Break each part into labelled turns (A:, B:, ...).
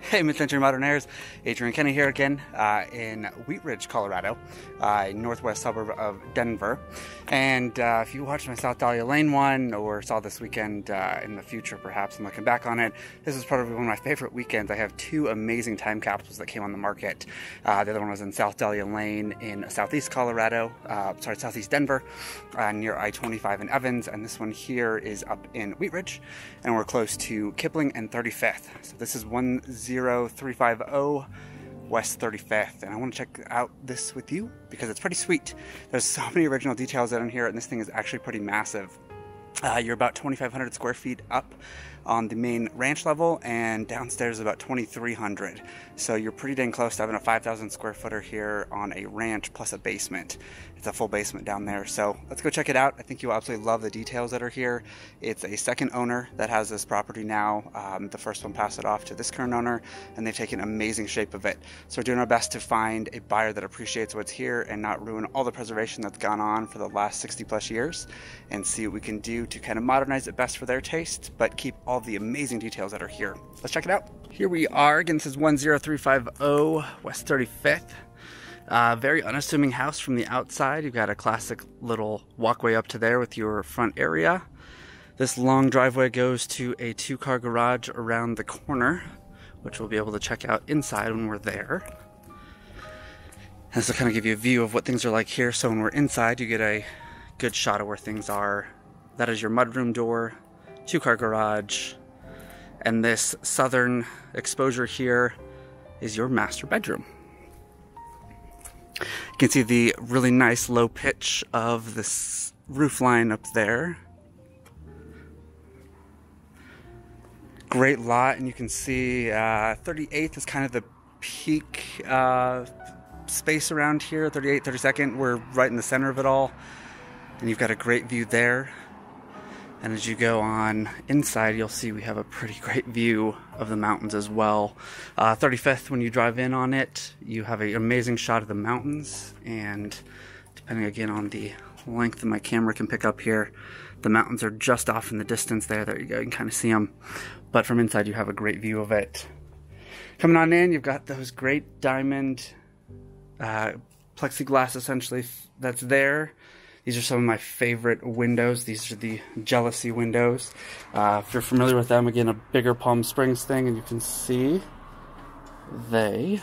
A: Hey, mid-century modernaires, Adrian Kinney here again in Wheat Ridge, Colorado, northwest suburb of Denver. And if you watched my South Dahlia Lane one or saw this weekend in the future, perhaps, and looking back on it, this is probably one of my favorite weekends. I have two amazing time capsules that came on the market. The other one was in South Dahlia Lane in southeast Colorado, southeast Denver, near I-25 in Evans. And this one here is up in Wheat Ridge, and we're close to Kipling and 35th. So this is 10350 West 35th, and I want to check out this with you because it's pretty sweet. There's so many original details in here, and this thing is actually pretty massive. You're about 2,500 square feet up on the main ranch level, and downstairs is about 2,300. So you're pretty dang close to having a 5,000 square footer here on a ranch plus a basement. It's a full basement down there. So let's go check it out. I think you'll absolutely love the details that are here. It's a second owner that has this property now. The first one passed it off to this current owner, and they've taken amazing shape of it. So we're doing our best to find a buyer that appreciates what's here and not ruin all the preservation that's gone on for the last 60 plus years, and see what we can do to kind of modernize it best for their taste, but keep all the amazing details that are here. Let's check it out. Here we are. Again, this is 10350 West 35th. Very unassuming house from the outside. You've got a classic little walkway up to there with your front area. This long driveway goes to a 2-car garage around the corner, which we'll be able to check out inside when we're there. This will kind of give you a view of what things are like here. So when we're inside, you get a good shot of where things are. That is your mudroom door, 2-car garage, and this southern exposure here is your master bedroom. You can see the really nice low pitch of this roof line up there. Great lot, and you can see 38th is kind of the peak space around here. 38th, 32nd, we're right in the center of it all, and you've got a great view there. And as you go on inside, you'll see we have a pretty great view of the mountains as well. 35th, when you drive in on it, you have an amazing shot of the mountains. And depending again on the length that my camera can pick up here, the mountains are just off in the distance there. There you go, you can kind of see them. But from inside, you have a great view of it. Coming on in, you've got those great diamond plexiglass essentially that's there. These are some of my favorite windows. These are the Jealousy windows. If you're familiar with them, again, a bigger Palm Springs thing, and you can see they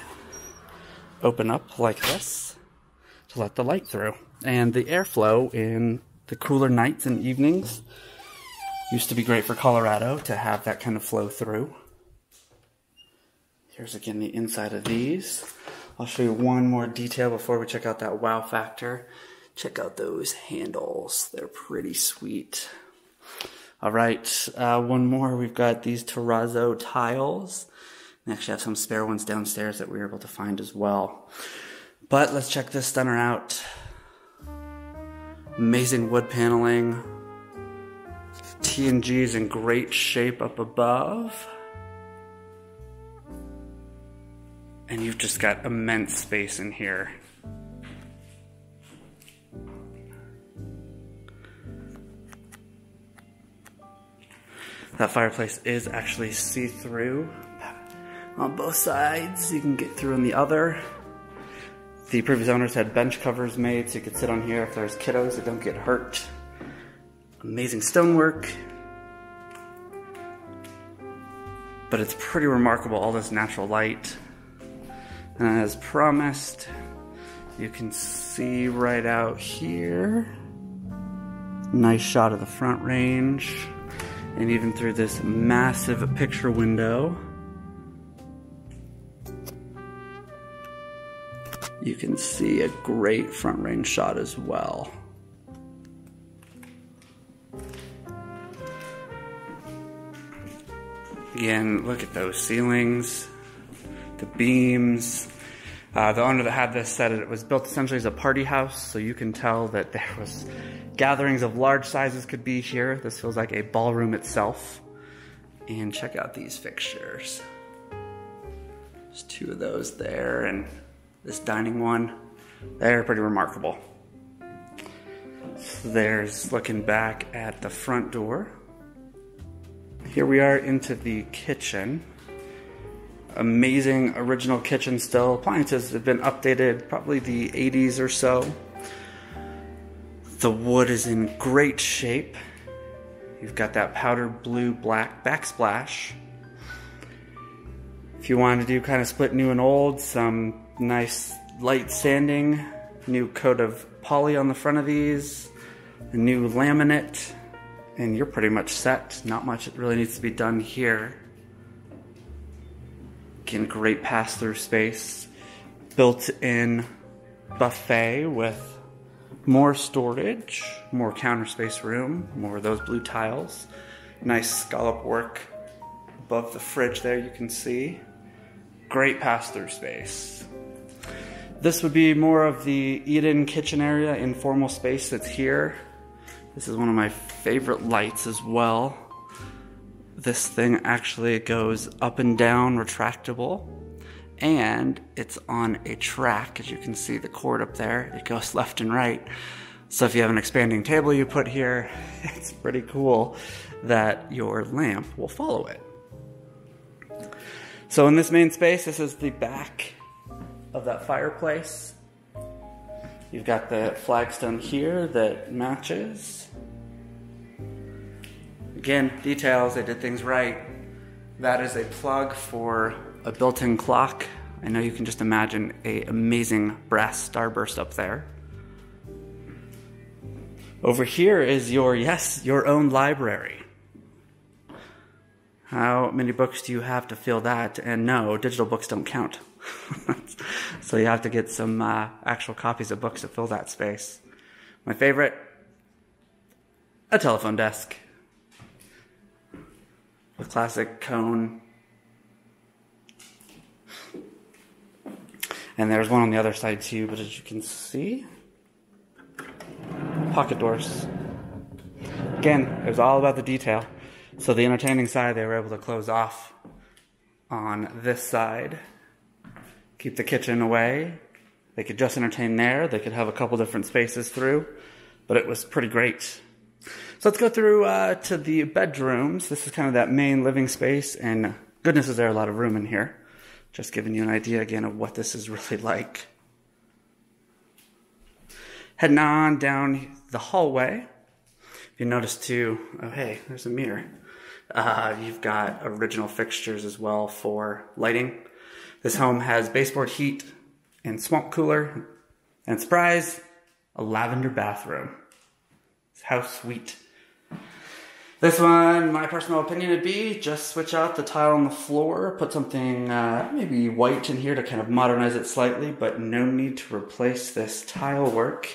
A: open up like this to let the light through. And the airflow in the cooler nights and evenings used to be great for Colorado to have that kind of flow through. Here's again the inside of these. I'll show you one more detail before we check out that wow factor. Check out those handles. They're pretty sweet. All right, one more. We've got these terrazzo tiles. We actually have some spare ones downstairs that we were able to find as well. But let's check this stunner out. Amazing wood paneling. T&G's in great shape up above. And you've just got immense space in here. That fireplace is actually see-through on both sides. You can get through on the other. The previous owners had bench covers made so you could sit on here if there's kiddos that don't get hurt. Amazing stonework. But it's pretty remarkable, all this natural light. And as promised, you can see right out here. Nice shot of the front range. And even through this massive picture window, you can see a great front range shot as well. Again, look at those ceilings, the beams. The owner that had this said it was built essentially as a party house, so you can tell that there was gatherings of large sizes could be here. This feels like a ballroom itself. And check out these fixtures. There's two of those there, and this dining one. They're pretty remarkable. So there's looking back at the front door. Here we are into the kitchen. Amazing original kitchen still. Appliances have been updated probably the 80s or so. The wood is in great shape. You've got that powder blue black backsplash. If you want to do kind of split new and old, some nice light sanding, new coat of poly on the front of these, a new laminate, and you're pretty much set. Not much really needs to be done here. Again, great pass-through space, built-in buffet with more storage, more counter space room, more of those blue tiles. Nice scallop work above the fridge there, you can see. Great pass-through space. This would be more of the eat-in kitchen area, informal space that's here. This is one of my favorite lights as well. This thing actually goes up and down, retractable, and it's on a track. As you can see the cord up there, it goes left and right. So if you have an expanding table you put here, it's pretty cool that your lamp will follow it. So in this main space, this is the back of that fireplace. You've got the flagstone here that matches. Again, details, they did things right. That is a plug for a built-in clock. I know you can just imagine an amazing brass starburst up there. Over here is your own library. How many books do you have to fill that? And no, digital books don't count. So you have to get some actual copies of books to fill that space. My favorite, a telephone desk. A classic cone. And there's one on the other side too, but as you can see, pocket doors. Again, it was all about the detail. So the entertaining side, they were able to close off on this side. Keep the kitchen away. They could just entertain there. They could have a couple different spaces through, but it was pretty great. So let's go through to the bedrooms. This is kind of that main living space, and goodness is there a lot of room in here. Just giving you an idea again of what this is really like. Heading on down the hallway. If you notice too, oh hey, there's a mirror. You've got original fixtures as well for lighting. This home has baseboard heat and swamp cooler, and surprise, a lavender bathroom. How sweet. This one, my personal opinion would be just switch out the tile on the floor, put something maybe white in here to kind of modernize it slightly, but no need to replace this tile work.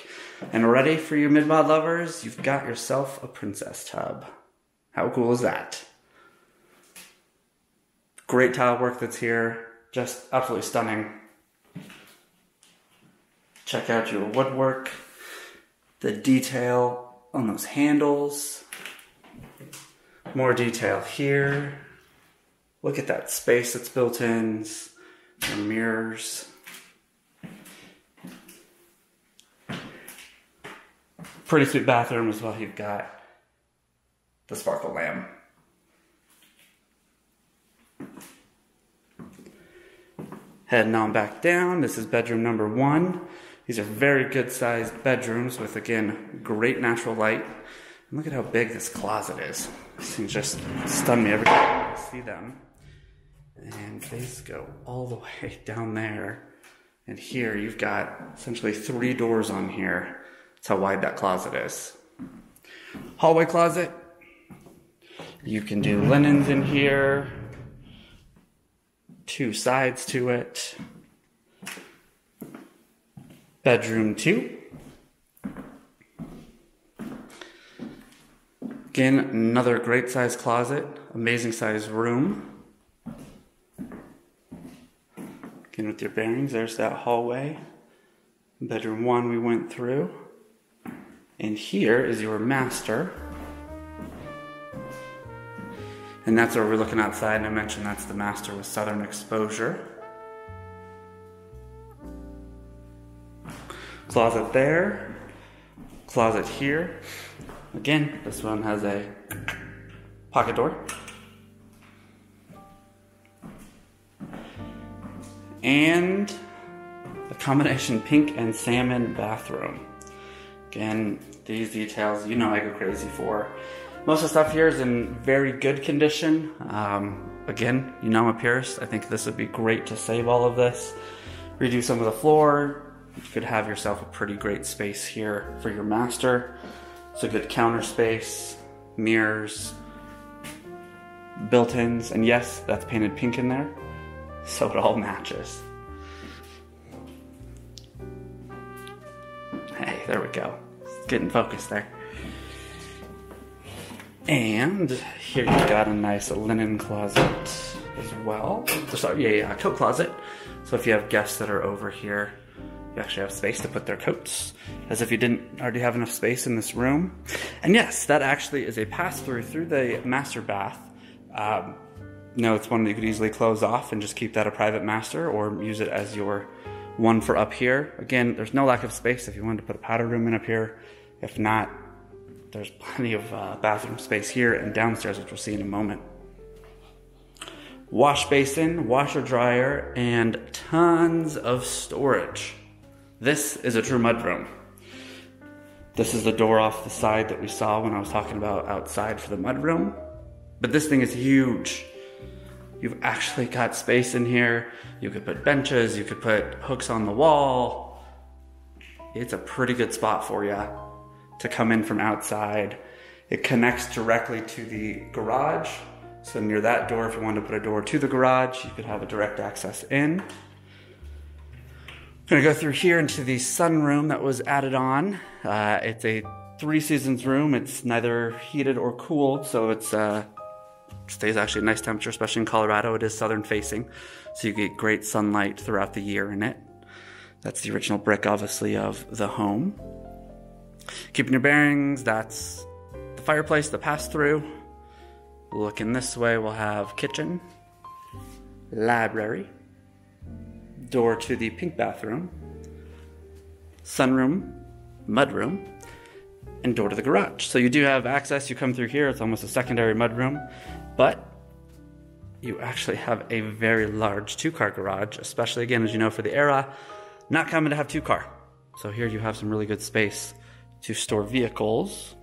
A: And already for you mid-mod lovers, you've got yourself a princess tub. How cool is that? Great tile work that's here, just absolutely stunning. Check out your woodwork, the detail on those handles. More detail here. Look at that space that's built in. Your mirrors. Pretty sweet bathroom as well. You've got the sparkle lamp. Heading on back down. This is bedroom number 1. These are very good sized bedrooms with, again, great natural light. And look at how big this closet is. These things just stun me every time I see them. And these go all the way down there. And here you've got essentially 3 doors on here. That's how wide that closet is. Hallway closet. You can do linens in here. 2 sides to it. Bedroom 2. Again, another great size closet, amazing size room. Again, with your bearings, there's that hallway. Bedroom 1 we went through. And here is your master. And that's where we're looking outside, and I mentioned that's the master with southern exposure. Closet there, closet here. Again, this one has a pocket door. And the combination pink and salmon bathroom. Again, these details, you know I go crazy for. Most of the stuff here is in very good condition. Again, you know I'm a purist. I think this would be great to save all of this. Redo some of the floor. You could have yourself a pretty great space here for your master. It's a good counter space, mirrors, built-ins, and yes, that's painted pink in there, so it all matches. Hey, there we go. It's getting focused there. And here you've got a nice linen closet as well. Sorry, coat closet. So if you have guests that are over here, you actually have space to put their coats, as if you didn't already have enough space in this room. And yes, that actually is a pass-through through the master bath. No, it's one that you could easily close off and just keep that a private master, or use it as your one for up here. Again, there's no lack of space if you wanted to put a powder room in up here. If not, there's plenty of bathroom space here and downstairs, which we'll see in a moment. Wash basin, washer dryer, and tons of storage. This is a true mudroom. This is the door off the side that we saw when I was talking about outside for the mudroom. But this thing is huge. You've actually got space in here. You could put benches, you could put hooks on the wall. It's a pretty good spot for you to come in from outside. It connects directly to the garage. So near that door, if you wanted to put a door to the garage, you could have a direct access in. I'm gonna go through here into the sunroom that was added on. It's a 3 seasons room. It's neither heated or cooled, so it's stays actually a nice temperature, especially in Colorado. It is southern facing, so you get great sunlight throughout the year in it. That's the original brick, obviously, of the home. Keeping your bearings, that's the fireplace, the pass-through. Looking this way, we'll have kitchen, library, door to the pink bathroom, sunroom, mudroom, and door to the garage. So you do have access. You come through here, it's almost a secondary mudroom, but you actually have a very large 2-car garage, especially, again, as you know, for the era, not common to have 2-car. So here you have some really good space to store vehicles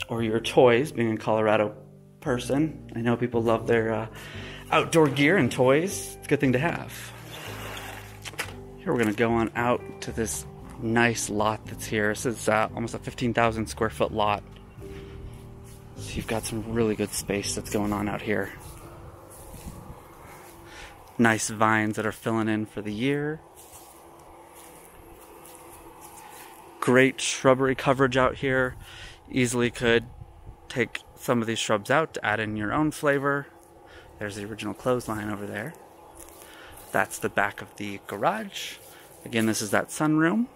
A: or your toys, being a Colorado person. I know people love their outdoor gear and toys. It's a good thing to have. Here we're gonna go on out to this nice lot that's here. This is almost a 15,000 square foot lot. So you've got some really good space that's going on out here. Nice vines that are filling in for the year. Great shrubbery coverage out here. Easily could take some of these shrubs out to add in your own flavor. There's the original clothesline over there. That's the back of the garage. Again, this is that sunroom.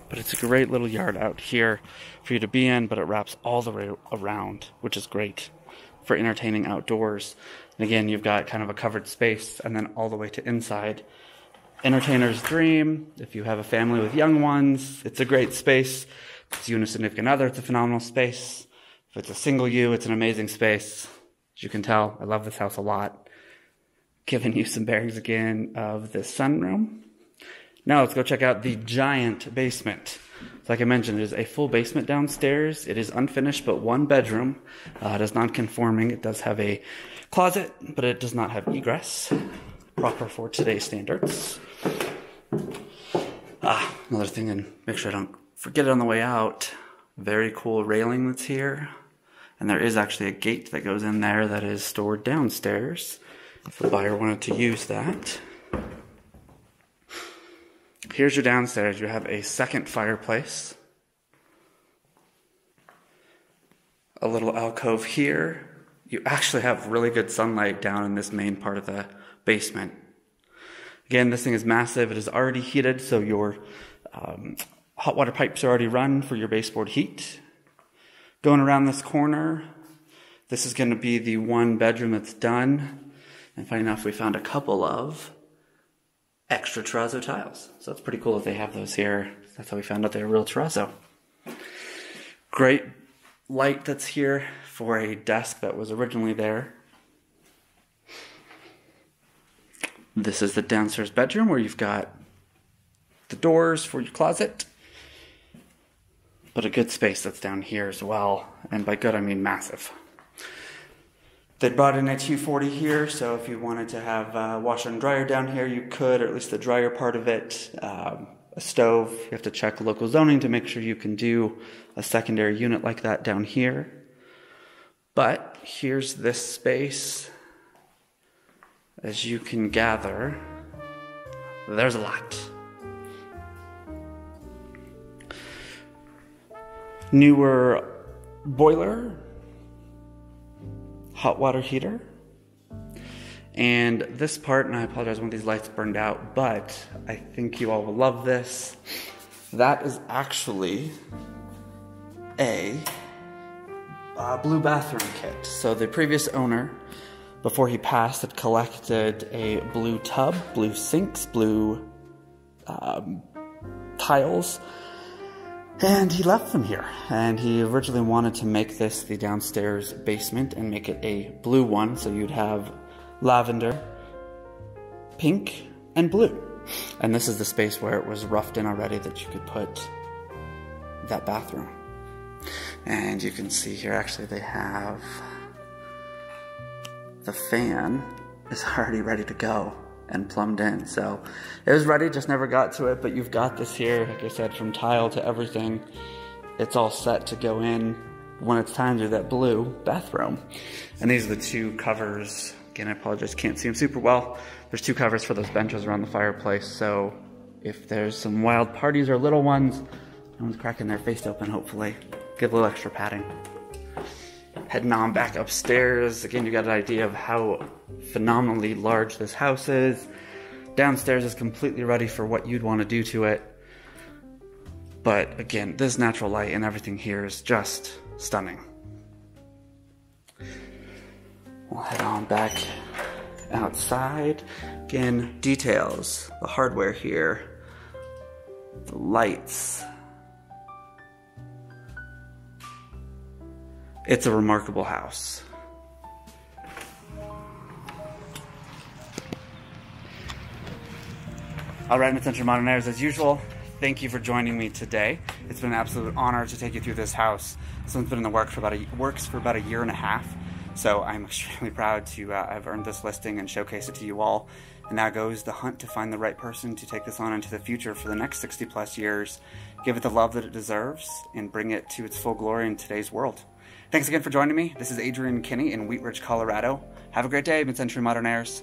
A: But it's a great little yard out here for you to be in, but it wraps all the way around, which is great for entertaining outdoors. And again, you've got kind of a covered space, and then all the way to inside. Entertainer's dream. If you have a family with young ones, it's a great space. If it's you and a significant other, it's a phenomenal space. If it's a single you, it's an amazing space. As you can tell, I love this house a lot. Giving you some bearings again of the sunroom. Now let's go check out the giant basement. Like I mentioned, it is a full basement downstairs. It is unfinished, but 1 bedroom. It is non-conforming. It does have a closet, but it does not have egress. Proper for today's standards. Another thing, and make sure I don't forget it on the way out. Very cool railing that's here. And there is actually a gate that goes in there that is stored downstairs, if the buyer wanted to use that. Here's your downstairs. You have a second fireplace. A little alcove here. You actually have really good sunlight down in this main part of the basement. Again, this thing is massive. It is already heated, so your hot water pipes are already run for your baseboard heat. Going around this corner, this is going to be the 1 bedroom that's done. And funny enough, we found a couple of extra terrazzo tiles. So it's pretty cool that they have those here. That's how we found out they were real terrazzo. Great light that's here for a desk that was originally there. This is the downstairs bedroom where you've got the doors for your closet, but a good space that's down here as well. And by good, I mean massive. They brought in a 240 here, so if you wanted to have a washer and dryer down here, you could, or at least the dryer part of it. A stove, you have to check local zoning to make sure you can do a secondary unit like that down here. But here's this space. As you can gather, there's a lot. Newer boiler, hot water heater, and this part, and I apologize when these lights burned out, but I think you all will love this. That is actually a blue bathroom kit. So the previous owner, before he passed, had collected a blue tub, blue sinks, blue tiles, and he left them here. And he originally wanted to make this the downstairs basement and make it a blue one, so you'd have lavender, pink, and blue. And this is the space where it was roughed in already that you could put that bathroom. And you can see here, actually, they have the fan is already ready to go and plumbed in. So it was ready, just never got to it, but you've got this here, like I said, from tile to everything. It's all set to go in when it's time to do that blue bathroom. And these are the two covers. Again, I apologize, can't see them super well. There's two covers for those benches around the fireplace, so if there's some wild parties or little ones, no one's cracking their face open, hopefully. Give a little extra padding. Heading on back upstairs. Again, you got an idea of how phenomenally large this house is. Downstairs is completely ready for what you'd want to do to it. But again, this natural light and everything here is just stunning. We'll head on back outside. Again, details, the hardware here, the lights. It's a remarkable house. All right, mid-century Modernaires, as usual, thank you for joining me today. It's been an absolute honor to take you through this house. This one's been in the works for about a year and a half, so I'm extremely proud to have earned this listing and showcase it to you all. And now goes the hunt to find the right person to take this on into the future for the next 60 plus years, give it the love that it deserves, and bring it to its full glory in today's world. Thanks again for joining me. This is Adrian Kinney in Wheat Ridge, Colorado. Have a great day, mid-century Modernaires.